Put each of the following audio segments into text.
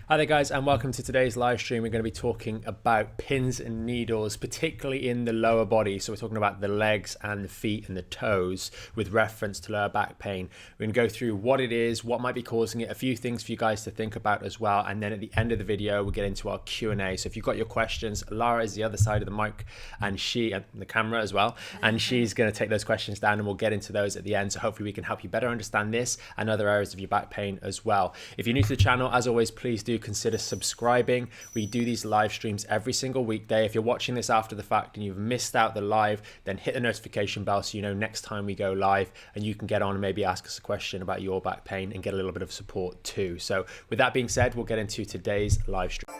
Hi there guys, and welcome to today's live stream. We're going to be talking about pins and needles, particularly in the lower body. So we're talking about the legs and the feet and the toes with reference to lower back pain. We're going to go through what it is, what might be causing it, a few things for you guys to think about as well. And then at the end of the video, we'll get into our Q&A. So if you've got your questions, Lara is the other side of the mic and the camera as well. And she's going to take those questions down and we'll get into those at the end. So hopefully we can help you better understand this and other areas of your back pain as well. If you're new to the channel, as always, please do consider subscribing. We do these live streams every single weekday. If you're watching this after the fact and you've missed out the live, then hit the notification bell so you know next time we go live, and you can get on and maybe ask us a question about your back pain and get a little bit of support too. So with that being said, we'll get into today's live stream.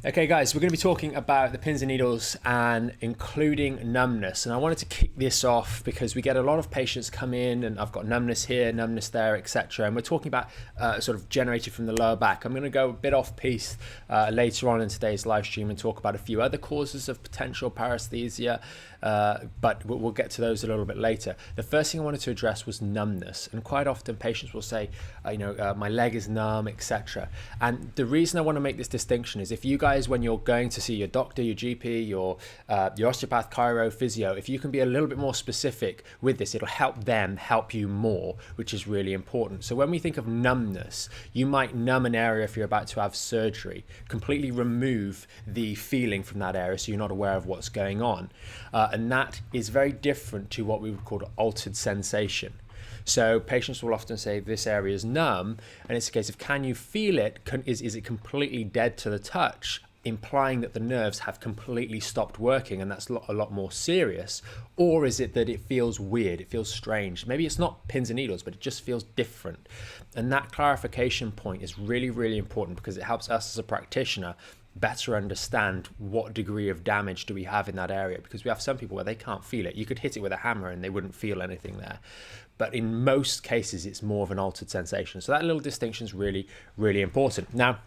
Okay guys, we're going to be talking about the pins and needles and including numbness, and I wanted to kick this off because we get a lot of patients come in and I've got numbness here, numbness there, etc. And we're talking about sort of generated from the lower back. I'm going to go a bit off piece later on in today's live stream and talk about a few other causes of potential paresthesia, but we'll get to those a little bit later. The first thing I wanted to address was numbness, and quite often patients will say, my leg is numb, etc. And the reason I want to make this distinction is if you guys, when you're going to see your doctor, your GP, your osteopath, chiro, physio, if you can be a little bit more specific with this, it'll help them help you more, which is really important. So when we think of numbness, you might numb an area if you're about to have surgery, completely remove the feeling from that area so you're not aware of what's going on. And that is very different to what we would call altered sensation. So patients will often say this area is numb, and it's a case of, can you feel it? Is it completely dead to the touch, implying that the nerves have completely stopped working, and that's a lot more serious? Or is it that it feels weird, it feels strange? Maybe it's not pins and needles, but it just feels different. And that clarification point is really, really important because it helps us as a practitioner better understand what degree of damage do we have in that area, because we have some people where they can't feel it. You could hit it with a hammer and they wouldn't feel anything there. But in most cases, it's more of an altered sensation. So that little distinction is really, really important. Now,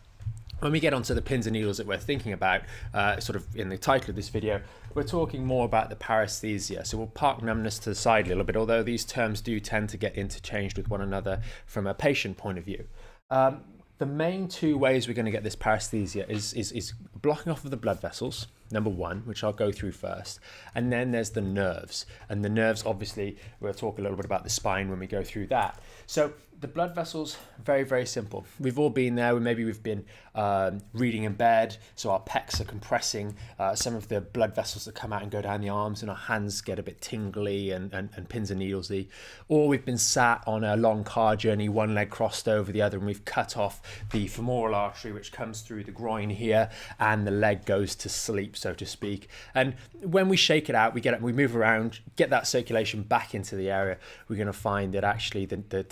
when we get onto the pins and needles that we're thinking about, sort of in the title of this video, we're talking more about the paresthesia. So we'll park numbness to the side a little bit, although these terms do tend to get interchanged with one another from a patient point of view. The main two ways we're going to get this paresthesia is blocking off of the blood vessels, number one, which I'll go through first. And then there's the nerves. And the nerves, obviously, we'll talk a little bit about the spine when we go through that. So the blood vessels, very, very simple. We've all been there. Maybe we've been reading in bed, so our pecs are compressing. Some of the blood vessels that come out and go down the arms, and our hands get a bit tingly and pins and needlesy. Or we've been sat on a long car journey, one leg crossed over the other, and we've cut off the femoral artery, which comes through the groin here, and the leg goes to sleep, so to speak. And when we shake it out, we get up, we move around, get that circulation back into the area, we're going to find that actually the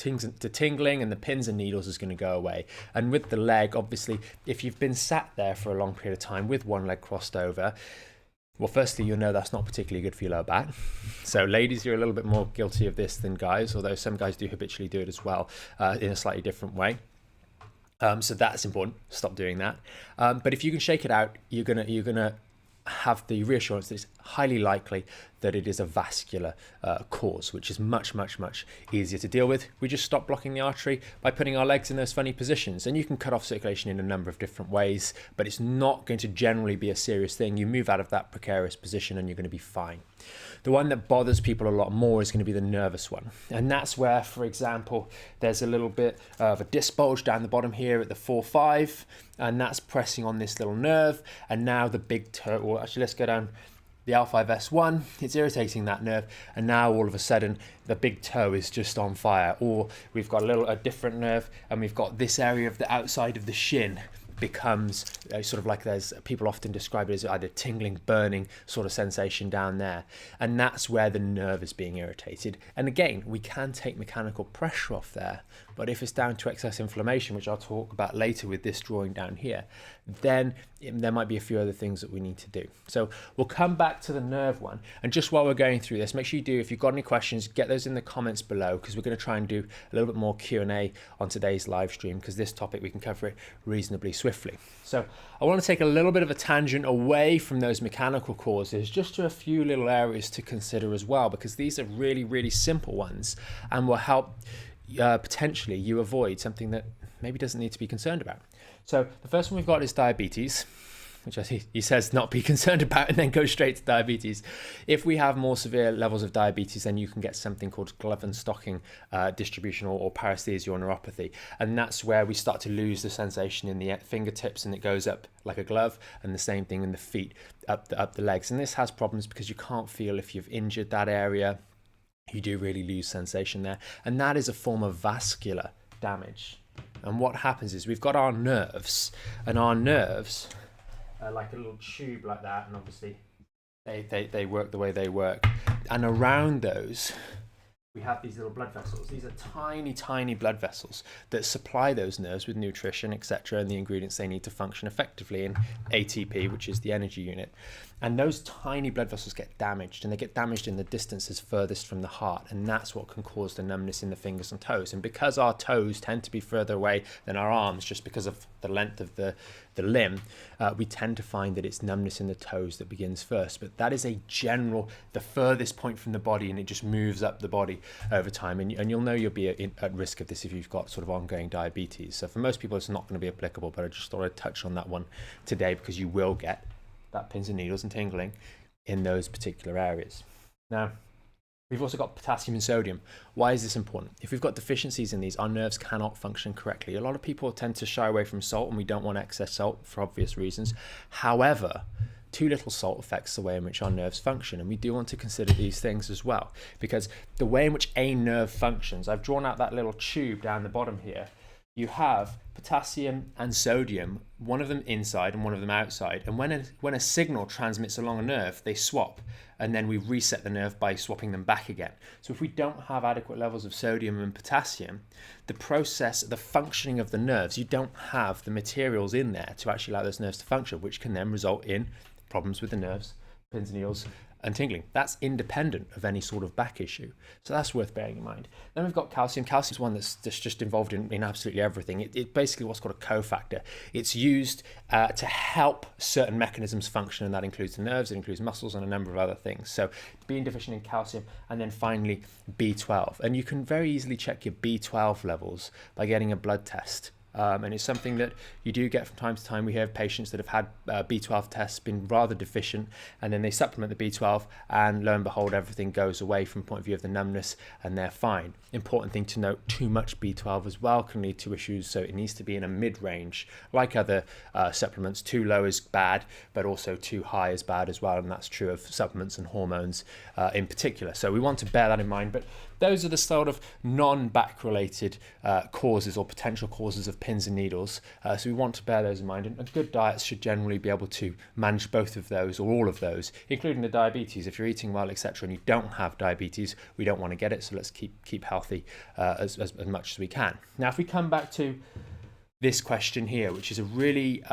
tingling and the pins and needles is going to go away. And with the leg, obviously, if you've been sat there for a long period of time with one leg crossed over, well, firstly, you'll know that's not particularly good for your lower back. So ladies, you're a little bit more guilty of this than guys, although some guys do habitually do it as well in a slightly different way. So that's important. Stop doing that. But if you can shake it out, you're gonna have the reassurance that it's highly likely that it is a vascular cause, which is much, much, much easier to deal with. We just stop blocking the artery by putting our legs in those funny positions, and you can cut off circulation in a number of different ways, but it's not going to generally be a serious thing. You move out of that precarious position and you're going to be fine. The one that bothers people a lot more is going to be the nervous one, and that's where, for example, there's a little bit of a disc bulge down the bottom here at the 4-5, and that's pressing on this little nerve, and now the big toe, well, actually let's go down the L5S1, it's irritating that nerve, and now all of a sudden the big toe is just on fire. Or we've got a different nerve, and we've got this area of the outside of the shin becomes sort of like, there's people often describe it as either tingling, burning sort of sensation down there, and that's where the nerve is being irritated. And again, we can take mechanical pressure off there, But if it's down to excess inflammation, which I'll talk about later with this drawing down here, then there might be a few other things that we need to do. So we'll come back to the nerve one. And just while we're going through this, make sure you do, if you've got any questions, get those in the comments below, because we're going to try and do a little bit more Q&A on today's live stream, because this topic we can cover it reasonably swiftly. So I want to take a little bit of a tangent away from those mechanical causes, just to a few little areas to consider as well, because these are really, really simple ones and will help potentially you avoid something that maybe doesn't need to be concerned about. So the first one we've got is diabetes, which I see he says not be concerned about, and then go straight to diabetes. If we have more severe levels of diabetes, then you can get something called glove and stocking distribution, or paresthesia or neuropathy. And that's where we start to lose the sensation in the fingertips, and it goes up like a glove, and the same thing in the feet, up the legs. And this has problems because you can't feel if you've injured that area. You do really lose sensation there. And that is a form of vascular damage. And what happens is we've got our nerves, and our nerves are like a little tube like that, and obviously they work the way they work. And around those, we have these little blood vessels. These are tiny, tiny blood vessels that supply those nerves with nutrition, etc., and the ingredients they need to function effectively in ATP, which is the energy unit. And those tiny blood vessels get damaged, and they get damaged in the distances furthest from the heart, and that's what can cause the numbness in the fingers and toes. And because our toes tend to be further away than our arms, just because of the length of the limb, we tend to find that it's numbness in the toes that begins first. But that is the furthest point from the body, and it just moves up the body over time. And you'll know you'll be at risk of this if you've got sort of ongoing diabetes. So for most people, it's not going to be applicable, but I just thought I'd touch on that one today, because you will get that pins and needles and tingling in those particular areas. Now, we've also got potassium and sodium. Why is this important? If we've got deficiencies in these, our nerves cannot function correctly. A lot of people tend to shy away from salt, and we don't want excess salt for obvious reasons. However, too little salt affects the way in which our nerves function, and we do want to consider these things as well, because the way in which a nerve functions, I've drawn out that little tube down the bottom here. You have potassium and sodium, one of them inside and one of them outside. And when a signal transmits along a nerve, they swap, and then we reset the nerve by swapping them back again. So if we don't have adequate levels of sodium and potassium, the functioning of the nerves, you don't have the materials in there to actually allow those nerves to function, which can then result in problems with the nerves, pins and needles, and tingling. That's independent of any sort of back issue. So that's worth bearing in mind. Then we've got calcium. Calcium is one that's just involved in absolutely everything. It's basically what's called a cofactor. It's used to help certain mechanisms function, and that includes the nerves, it includes muscles, and a number of other things. So being deficient in calcium, and then finally B12. And you can very easily check your B12 levels by getting a blood test. And it's something that you do get from time to time. We have patients that have had B12 tests been rather deficient, and then they supplement the B12, and lo and behold, everything goes away from the point of view of the numbness, and they're fine. Important thing to note, too much B12 as well can lead to issues, so it needs to be in a mid-range. Like other supplements, too low is bad, but also too high is bad as well, and that's true of supplements and hormones in particular. So we want to bear that in mind. But those are the sort of non-back related causes or potential causes of pins and needles. So we want to bear those in mind. And good diets should generally be able to manage both of those, or all of those, including the diabetes. If you're eating well, etc., and you don't have diabetes, we don't want to get it. So let's keep healthy as much as we can. Now, if we come back to this question here, which is a really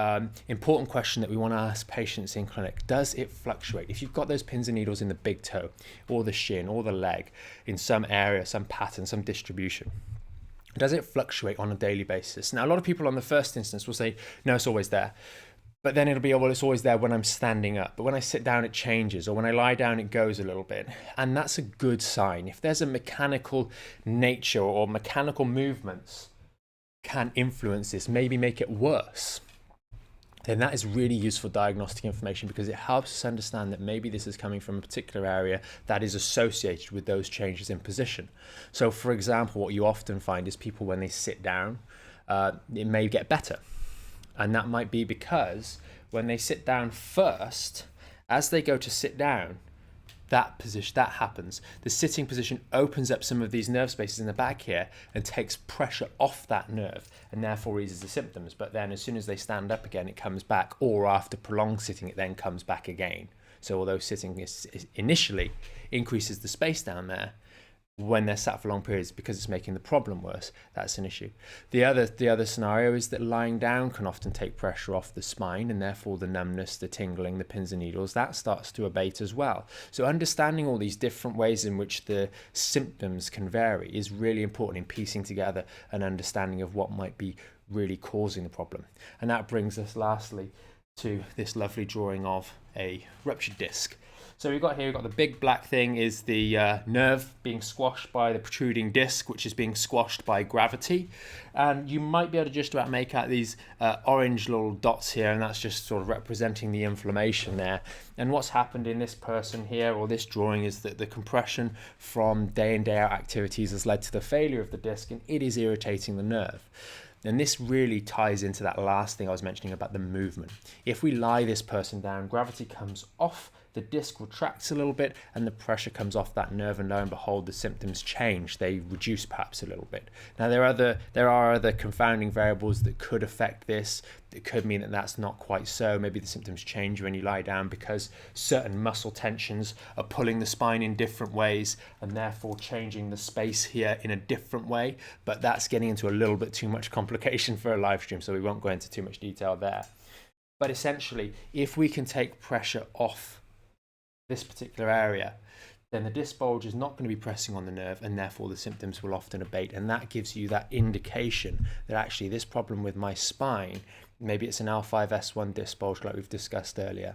important question that we want to ask patients in clinic. Does it fluctuate? If you've got those pins and needles in the big toe or the shin or the leg, in some area, some pattern, some distribution, does it fluctuate on a daily basis? Now, a lot of people on the first instance will say, no, it's always there. But then it'll be, oh, well, it's always there when I'm standing up. But when I sit down, it changes. Or when I lie down, it goes a little bit. And that's a good sign. If there's a mechanical nature or mechanical movements can influence this, maybe make it worse, then that is really useful diagnostic information, because it helps us understand that maybe this is coming from a particular area that is associated with those changes in position. So for example, what you often find is people, when they sit down, it may get better. And that might be because when they sit down first, as they go to sit down, that happens. The sitting position opens up some of these nerve spaces in the back here and takes pressure off that nerve, and therefore eases the symptoms. But then as soon as they stand up again, it comes back, or after prolonged sitting, it then comes back again. So although sitting initially increases the space down there, when they're sat for long periods because it's making the problem worse, that's an issue. The other scenario is that lying down can often take pressure off the spine, and therefore the numbness, the tingling, the pins and needles, that starts to abate as well. So understanding all these different ways in which the symptoms can vary is really important in piecing together an understanding of what might be really causing the problem. And that brings us lastly to this lovely drawing of a ruptured disc. So we've got the big black thing is the nerve being squashed by the protruding disc, which is being squashed by gravity. And you might be able to just about make out these orange little dots here, and that's just sort of representing the inflammation there. And what's happened in this person here, or this drawing, is that the compression from day in, day out activities has led to the failure of the disc, and it is irritating the nerve. And this really ties into that last thing I was mentioning about the movement. If we lie this person down, gravity comes off, the disc retracts a little bit, and the pressure comes off that nerve, and lo and behold, the symptoms change. They reduce perhaps a little bit. Now, there are other confounding variables that could affect this. It could mean that that's not quite so. Maybe the symptoms change when you lie down because certain muscle tensions are pulling the spine in different ways and therefore changing the space here in a different way. But that's getting into a little bit too much complication for a live stream, so we won't go into too much detail there. But essentially, if we can take pressure off this particular area, then the disc bulge is not going to be pressing on the nerve, and therefore the symptoms will often abate. And that gives you that indication that actually this problem with my spine, maybe it's an L5S1 disc bulge like we've discussed earlier,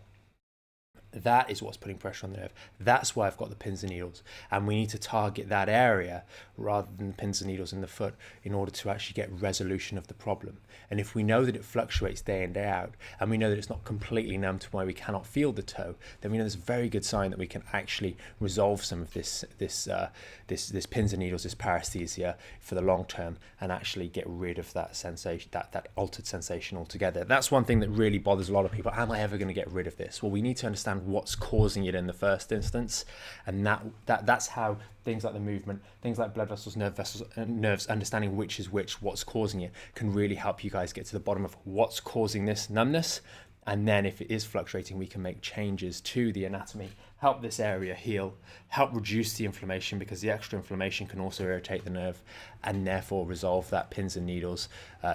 that is what's putting pressure on the nerve. That's why I've got the pins and needles, and we need to target that area rather than the pins and needles in the foot in order to actually get resolution of the problem. And if we know that it fluctuates day in, day out, and we know that it's not completely numb to where we cannot feel the toe, then we know there's a very good sign that we can actually resolve some of this pins and needles, this paresthesia for the long term, and actually get rid of that sensation, that altered sensation altogether. That's one thing that really bothers a lot of people. Am I ever going to get rid of this? Well, we need to understand what's causing it in the first instance, and that's how things like the movement, things like blood vessels, nerves, understanding which is which, what's causing it, can really help you guys get to the bottom of what's causing this numbness. And then if it is fluctuating, we can make changes to the anatomy, help this area heal, help reduce the inflammation, because the extra inflammation can also irritate the nerve, and therefore resolve that pins and needles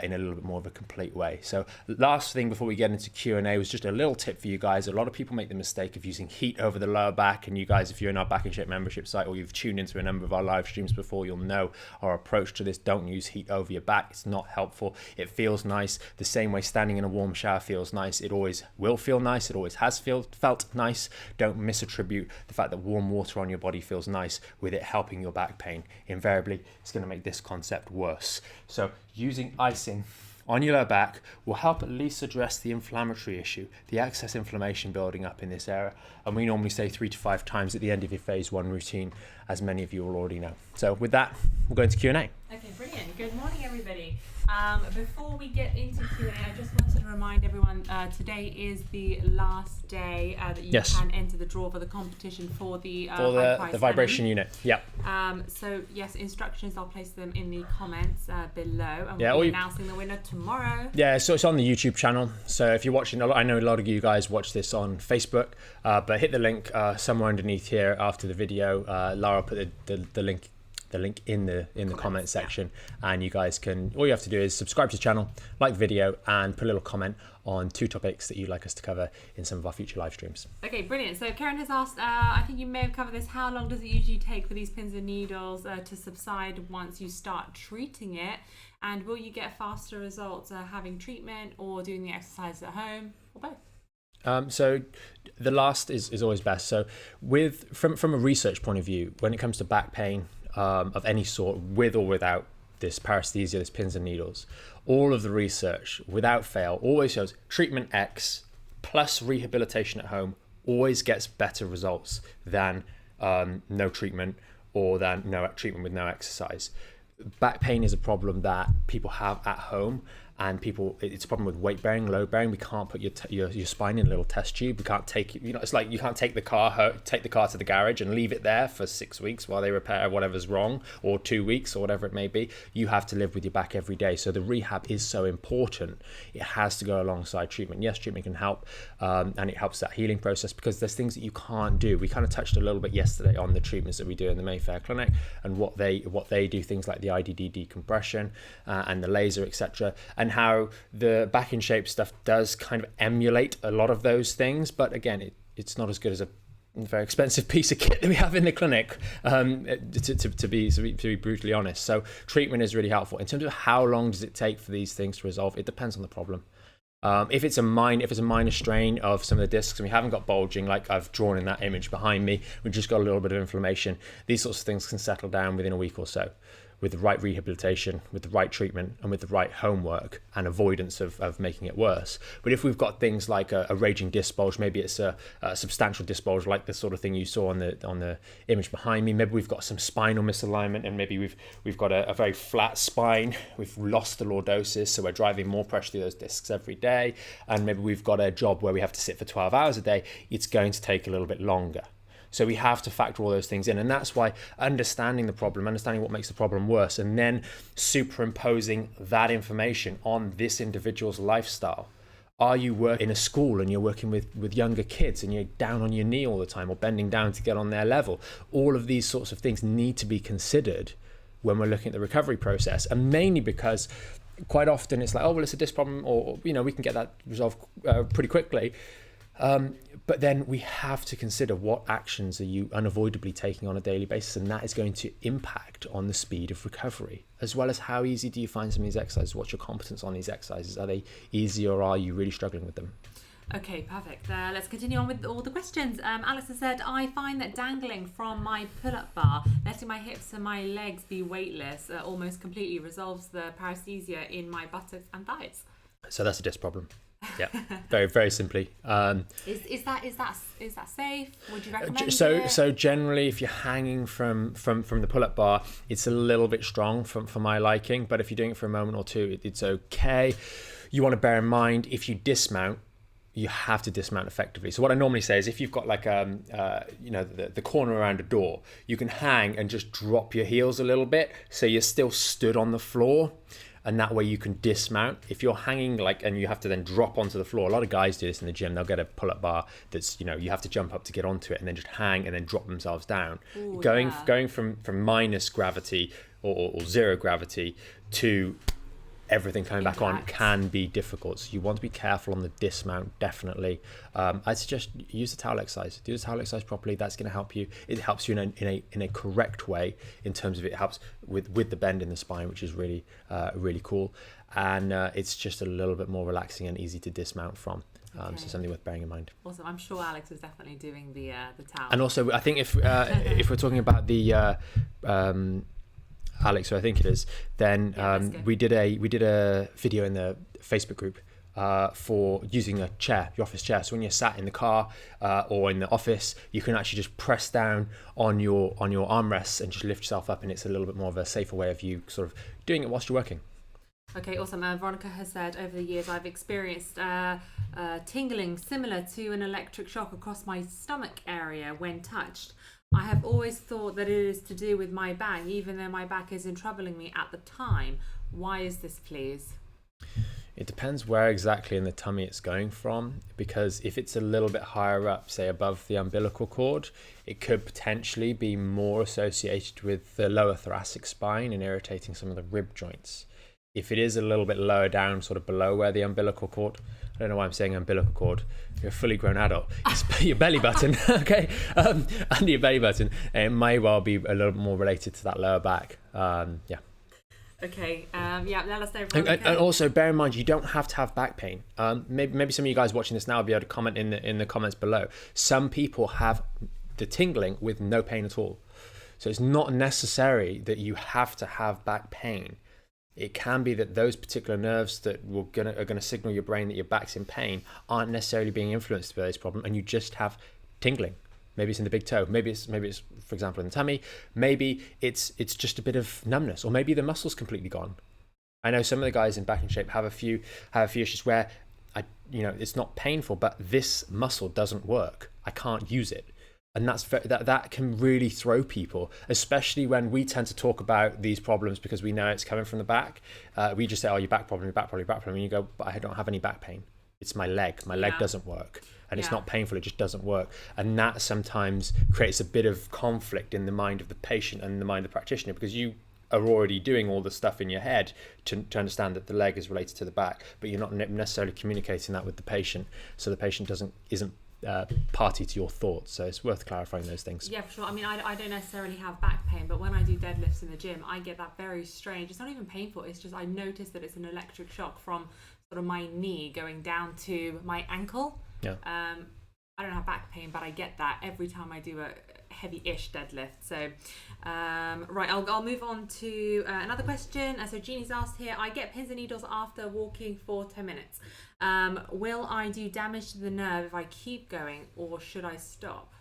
in a little bit more of a complete way. So last thing before we get into Q&A was just a little tip for you guys. A lot of people make the mistake of using heat over the lower back, and you guys, if you're in our Back in Shape membership site or you've tuned into a number of our live streams before, you'll know our approach to this. Don't use heat over your back. It's not helpful. It feels nice the same way standing in a warm shower feels nice. It always will feel nice. It always has felt nice. Don't misattribute the fact that warm water on your body feels nice with it helping your back pain. Invariably, it's going to make this concept worse. So using icing on your lower back will help at least address the inflammatory issue, the excess inflammation building up in this area. And we normally say 3 to 5 times at the end of your phase 1 routine, as many of you will already know. So with that, we'll go into Q&A. Okay, brilliant. Good morning, everybody. Before we get into Q&A, I just wanted to remind everyone today is the last day that you can enter the draw for the competition for the vibration unit. Yeah. So yes, instructions, I'll place them in the comments below, and we'll be announcing the winner tomorrow. Yeah, so it's on the YouTube channel. So if you're watching, I know a lot of you guys watch this on Facebook, but hit the link somewhere underneath here after the video. Lara put the link in the comment section, and you guys can, all you have to do is subscribe to the channel, like the video, and put a little comment on 2 topics that you'd like us to cover in some of our future live streams. Okay, brilliant. So Karen has asked, I think you may have covered this, how long does it usually take for these pins and needles to subside once you start treating it, and will you get faster results having treatment or doing the exercise at home, or both? So the last is always best. So from a research point of view, when it comes to back pain of any sort, with or without this paresthesia, this pins and needles, all of the research without fail always shows treatment X plus rehabilitation at home always gets better results than no treatment, or than no treatment with no exercise. Back pain is a problem that people have at home, and people, it's a problem with weight bearing, load bearing. We can't put your spine in a little test tube. We can't take, it's like you can't take the car to the garage and leave it there for 6 weeks while they repair whatever's wrong, or 2 weeks, or whatever it may be. You have to live with your back every day. So the rehab is so important. It has to go alongside treatment. Yes, treatment can help, and it helps that healing process, because there's things that you can't do. We kind of touched a little bit yesterday on the treatments that we do in the Mayfair Clinic and what they do, things like the IDD decompression and the laser, etc., and how the back in shape stuff does kind of emulate a lot of those things. But again, it's not as good as a very expensive piece of kit that we have in the clinic, to be brutally honest. So treatment is really helpful. In terms of how long does it take for these things to resolve, it depends on the problem. If it's a minor strain of some of the discs and we haven't got bulging, like I've drawn in that image behind me, we've just got a little bit of inflammation, these sorts of things can settle down within a week or so, with the right rehabilitation, with the right treatment, and with the right homework and avoidance of making it worse. But if we've got things like a raging disc bulge, maybe it's a substantial disc bulge, like the sort of thing you saw on the image behind me. Maybe we've got some spinal misalignment, and maybe we've got a very flat spine. We've lost the lordosis, so we're driving more pressure through those discs every day. And maybe we've got a job where we have to sit for 12 hours a day. It's going to take a little bit longer. So we have to factor all those things in, and that's why understanding the problem, understanding what makes the problem worse, and then superimposing that information on this individual's lifestyle. Are you working in a school and you're working with younger kids and you're down on your knee all the time or bending down to get on their level? All of these sorts of things need to be considered when we're looking at the recovery process, and mainly because quite often it's like, oh, well, it's a disc problem, or we can get that resolved pretty quickly. But then we have to consider what actions are you unavoidably taking on a daily basis, and that is going to impact on the speed of recovery, as well as how easy do you find some of these exercises? What's your competence on these exercises? Are they easy, or are you really struggling with them? Okay, perfect. Let's continue on with all the questions. Alex has said, I find that dangling from my pull-up bar, letting my hips and my legs be weightless, almost completely resolves the paresthesia in my buttocks and thighs. So that's a disc problem. Yeah, very, very simply. Is that safe? Would you recommend it? So generally, if you're hanging from the pull-up bar, it's a little bit strong for my liking. But if you're doing it for a moment or two, it's okay. You want to bear in mind, if you dismount, you have to dismount effectively. So what I normally say is, if you've got like the corner around a door, you can hang and just drop your heels a little bit, so you're still stood on the floor. And that way you can dismount. If you're hanging and you have to then drop onto the floor, a lot of guys do this in the gym. They'll get a pull-up bar that's, you have to jump up to get onto it and then just hang and then drop themselves down. Ooh, going from minus gravity or zero gravity to everything coming back on can be difficult. So you want to be careful on the dismount, definitely. I'd suggest use the towel exercise. Do the towel exercise properly. That's going to help you. It helps you in a correct way, in terms of it helps with the bend in the spine, which is really really cool. And it's just a little bit more relaxing and easy to dismount from. So something worth bearing in mind. Awesome. I'm sure Alex is definitely doing the towel. And also, I think if we're talking about the Alex, so I think it is, then we did a video in the Facebook group for using a chair, your office chair. So when you're sat in the car or in the office, you can actually just press down on your armrests and just lift yourself up, and it's a little bit more of a safer way of you sort of doing it whilst you're working. Okay, awesome. Veronica has said, over the years I've experienced tingling similar to an electric shock across my stomach area when touched. I have always thought that it is to do with my back, even though my back isn't troubling me at the time. Why is this, please? It depends where exactly in the tummy it's going from, because if it's a little bit higher up, say above the umbilical cord, it could potentially be more associated with the lower thoracic spine and irritating some of the rib joints. If it is a little bit lower down, sort of below where the umbilical cord, I don't know why I'm saying umbilical cord, you're a fully grown adult, it's your belly button, okay, under your belly button, it may well be a little bit more related to that lower back. Okay, let us know. And also bear in mind, you don't have to have back pain. Maybe some of you guys watching this now will be able to comment in the comments below. Some people have the tingling with no pain at all. So it's not necessary that you have to have back pain. It can be that those particular nerves that are going to signal your brain that your back's in pain aren't necessarily being influenced by this problem, and you just have tingling. Maybe it's in the big toe. Maybe it's for example in the tummy. Maybe it's just a bit of numbness, or maybe the muscle's completely gone, I know some of the guys in Back in Shape have a few issues where it's not painful, but this muscle doesn't work. I can't use it. And that can really throw people, especially when we tend to talk about these problems because we know it's coming from the back. We just say, oh, your back problem, and you go, but I don't have any back pain. It's my leg. My leg doesn't work. And it's not painful, it just doesn't work. And that sometimes creates a bit of conflict in the mind of the patient and the mind of the practitioner, because you are already doing all the stuff in your head to understand that the leg is related to the back, but you're not necessarily communicating that with the patient, so the patient isn't party to your thoughts. So it's worth clarifying those things. Yeah, for sure. I mean, I don't necessarily have back pain, but when I do deadlifts in the gym, I get that very strange, it's not even painful, it's just I notice that it's an electric shock from sort of my knee going down to my ankle. I don't have back pain, but I get that every time I do a heavy-ish deadlift. So right, I'll move on to another question. So Jeannie's asked here, I get pins and needles after walking for 10 minutes. Will I do damage to the nerve if I keep going, or should I stop?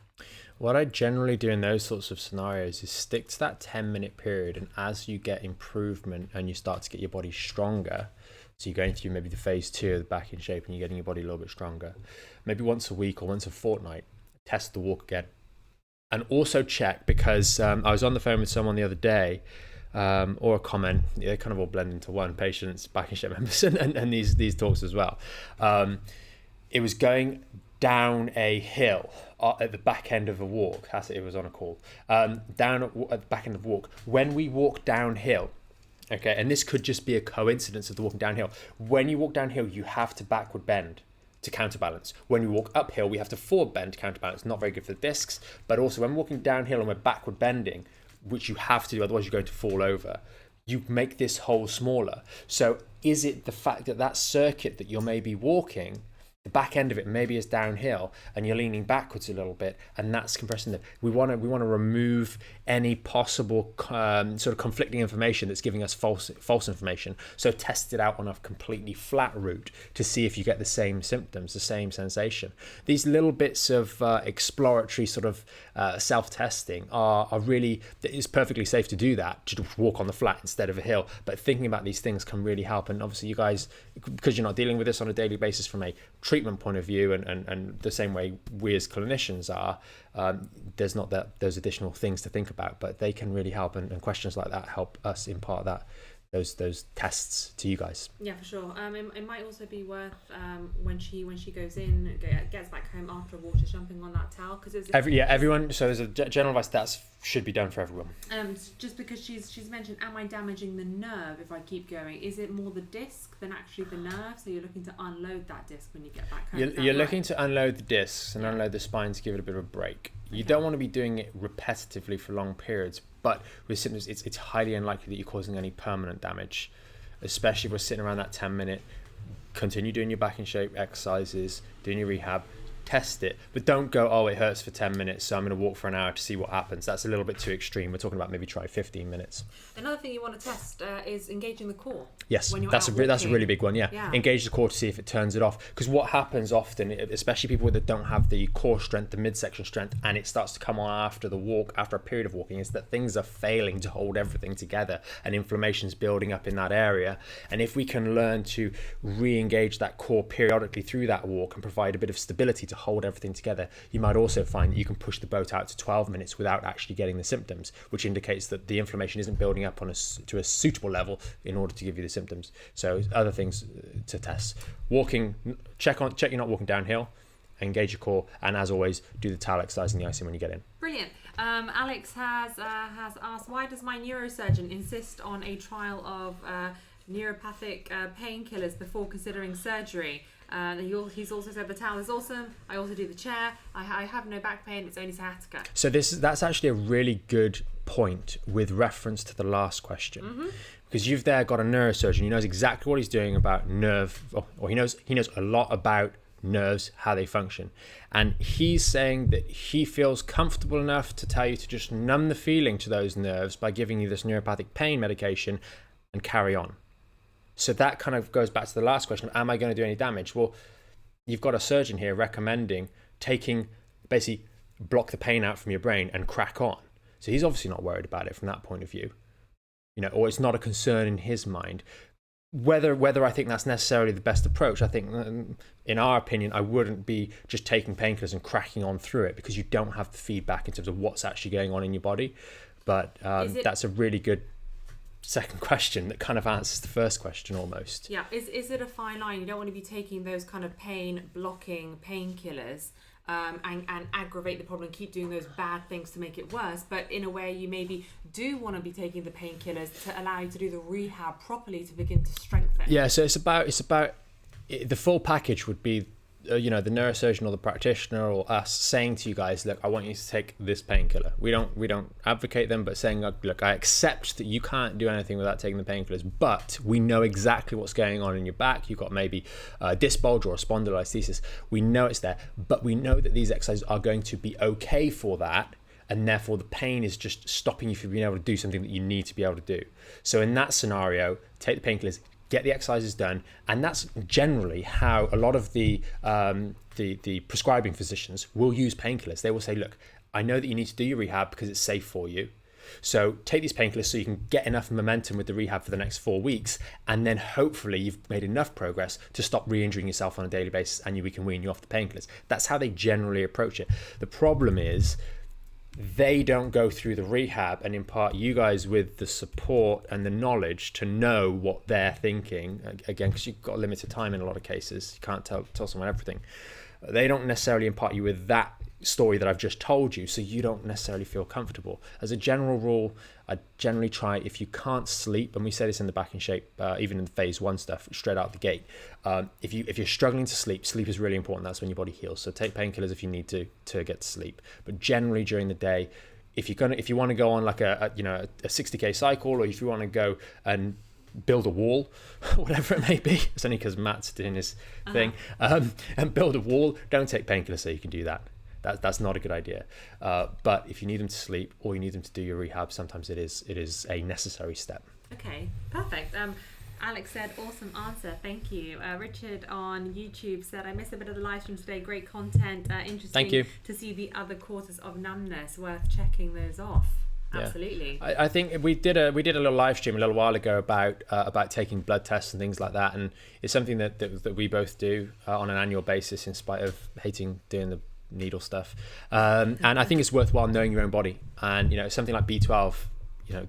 What I generally do in those sorts of scenarios is stick to that 10-minute period, and as you get improvement and you start to get your body stronger, so you're going through maybe the phase 2 of the Back in Shape and you're getting your body a little bit stronger, maybe once a week or once a fortnight, test the walk again. And also check, because I was on the phone with someone the other day, or a comment, they kind of all blend into one, patients, Back in Shape members, and these talks as well. It was going down a hill at the back end of a walk. It was on a call. Down at the back end of the walk. When we walk downhill, okay, and this could just be a coincidence of the walking downhill. When you walk downhill, you have to backward bend to counterbalance. When we walk uphill, we have to forward bend to counterbalance. Not very good for the discs, but also when we're walking downhill and we're backward bending, which you have to do, otherwise you're going to fall over, you make this hole smaller. So is it the fact that circuit that you're maybe walking, the back end of it maybe is downhill and you're leaning backwards a little bit, and that's compressing them? We want to remove any possible sort of conflicting information that's giving us false information. So test it out on a completely flat route to see if you get the same symptoms, the same sensation. These little bits of exploratory sort of self-testing are really, it's perfectly safe to do that, to walk on the flat instead of a hill. But thinking about these things can really help. And obviously you guys, because you're not dealing with this on a daily basis from a treatment point of view, and the same way we as clinicians are, there's not those additional things to think about, but they can really help, and questions like that help us impart those tests to you guys. Yeah, for sure. It might also be worth when she goes in, gets back home after water, jumping on that towel, because everyone. So there's a general advice that should be done for everyone. Just because she's mentioned, am I damaging the nerve if I keep going? Is it more the disc than actually the nerve? So you're looking to unload that disc when you get back home. You're looking to unload the discs and unload the spine to give it a bit of a break. You don't want to be doing it repetitively for long periods, but with symptoms, it's highly unlikely that you're causing any permanent damage, especially if we're sitting around that 10-minute. Continue doing your Back in Shape exercises, doing your rehab, test it, but don't go, oh, it hurts for 10 minutes, so I'm going to walk for an hour to see what happens. That's a little bit too extreme. We're talking about maybe try 15 minutes. Another thing you want to test is engaging the core. Yes, that's a really big one. Yeah. Engage the core to see if it turns it off, because what happens often, especially people that don't have the core strength, the midsection strength, and it starts to come on after the walk, after a period of walking, is that things are failing to hold everything together and inflammation's building up in that area. And if we can learn to re-engage that core periodically through that walk and provide a bit of stability to hold everything together, you might also find that you can push the boat out to 12 minutes without actually getting the symptoms, which indicates that the inflammation isn't building up to a suitable level in order to give you the symptoms. So other things to test: walking, check you're not walking downhill, engage your core, and as always, do the towel exercise and the icing when you get in. Brilliant. Alex has asked, why does my neurosurgeon insist on a trial of neuropathic painkillers before considering surgery? He's also said the towel is awesome. I also do the chair. I have no back pain. It's only sciatica. So that's actually a really good point with reference to the last question, because you've there got a neurosurgeon. He knows exactly what he's doing about nerve, or he knows a lot about nerves, how they function, and he's saying that he feels comfortable enough to tell you to just numb the feeling to those nerves by giving you this neuropathic pain medication and carry on. So that kind of goes back to the last question, am I going to do any damage? Well, you've got a surgeon here recommending basically block the pain out from your brain and crack on. So he's obviously not worried about it from that point of view, or it's not a concern in his mind. whether I think that's necessarily the best approach, I think in our opinion, I wouldn't be just taking painkillers and cracking on through it, because you don't have the feedback in terms of what's actually going on in your body. But that's a really good second question that kind of answers the first question almost. Yeah, is it a fine line? You don't want to be taking those kind of pain blocking painkillers and aggravate the problem, keep doing those bad things to make it worse, but in a way you maybe do want to be taking the painkillers to allow you to do the rehab properly to begin to strengthen. Yeah, so it's about the full package would be the neurosurgeon or the practitioner or us saying to you guys, look, I want you to take this painkiller. We don't advocate them, but saying, look, I accept that you can't do anything without taking the painkillers, but we know exactly what's going on in your back. You've got maybe a disc bulge or a spondylolisthesis. We know it's there, but we know that these exercises are going to be okay for that, and therefore the pain is just stopping you from being able to do something that you need to be able to do. So in that scenario, take the painkillers, get the exercises done, and that's generally how a lot of the prescribing physicians will use painkillers. They will say, look, I know that you need to do your rehab because it's safe for you, so take these painkillers so you can get enough momentum with the rehab for the next 4 weeks, and then hopefully you've made enough progress to stop re-injuring yourself on a daily basis, and we can wean you off the painkillers. That's how they generally approach it. The problem is they don't go through the rehab and impart you guys with the support and the knowledge to know what they're thinking, again, because you've got limited time in a lot of cases. You can't tell someone everything. They don't necessarily impart you with that story that I've just told you, so you don't necessarily feel comfortable. As a general rule, I generally try, if you can't sleep, and we say this in the Back in Shape, even in the phase 1 stuff, straight out the gate, if you're struggling to sleep is really important. That's when your body heals. So take painkillers if you need to get to sleep. But generally during the day, if you want to go on like a 60k cycle, or if you want to go and build a wall, whatever it may be, it's only because Matt's doing his thing, and build a wall, don't take painkillers so you can do that. That's not a good idea. But if you need them to sleep or you need them to do your rehab, sometimes it is a necessary step. Okay, perfect. Alex said, awesome answer, thank you. Richard on YouTube said, I missed a bit of the live stream today, great content, interesting Thank you. to see the other causes of numbness, worth checking those off. Absolutely. Yeah. I think we did a little live stream a little while ago about taking blood tests and things like that, and it's something that we both do on an annual basis, in spite of hating doing the needle stuff, and I think it's worthwhile knowing your own body. And something like B12,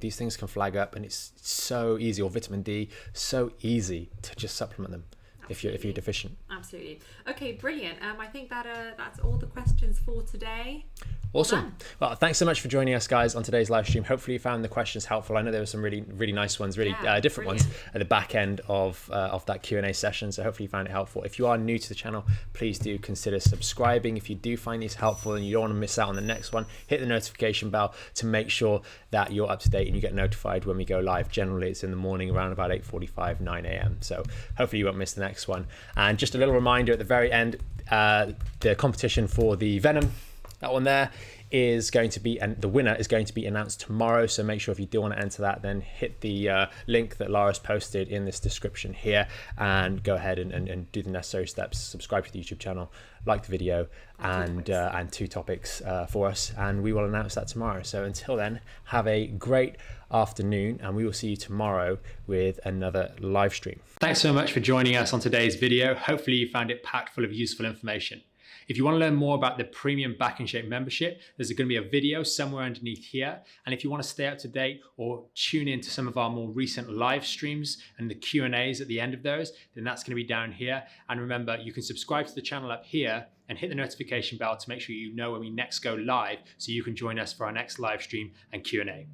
these things can flag up, and it's so easy, or vitamin D, so easy to just supplement them. Absolutely. if you're deficient. Absolutely. Okay, brilliant. I think that's all the questions for today. Awesome. Well, thanks so much for joining us, guys, on today's live stream. Hopefully you found the questions helpful. I know there were some really, really nice ones, really different ones at the back end of that Q&A session. So hopefully you found it helpful. If you are new to the channel, please do consider subscribing. If you do find these helpful and you don't want to miss out on the next one, hit the notification bell to make sure that you're up to date and you get notified when we go live. Generally, it's in the morning around about 8:45, 9 a.m. So hopefully you won't miss the next one. And just a little reminder at the very end, the competition for the Venom, that one there, is going to be, and the winner is going to be announced tomorrow. So make sure if you do want to enter that, then hit the link that Lara's posted in this description here, and go ahead and do the necessary steps. Subscribe to the YouTube channel, like the video, and 2 topics for us, and we will announce that tomorrow. So until then, have a great afternoon, and we will see you tomorrow with another live stream. Thanks so much for joining us on today's video. Hopefully you found it packed full of useful information. If you want to learn more about the premium Back in Shape membership, there's going to be a video somewhere underneath here. And if you want to stay up to date or tune in to some of our more recent live streams and the Q&As at the end of those, then that's going to be down here. And remember, you can subscribe to the channel up here and hit the notification bell to make sure you know when we next go live, so you can join us for our next live stream and Q&A.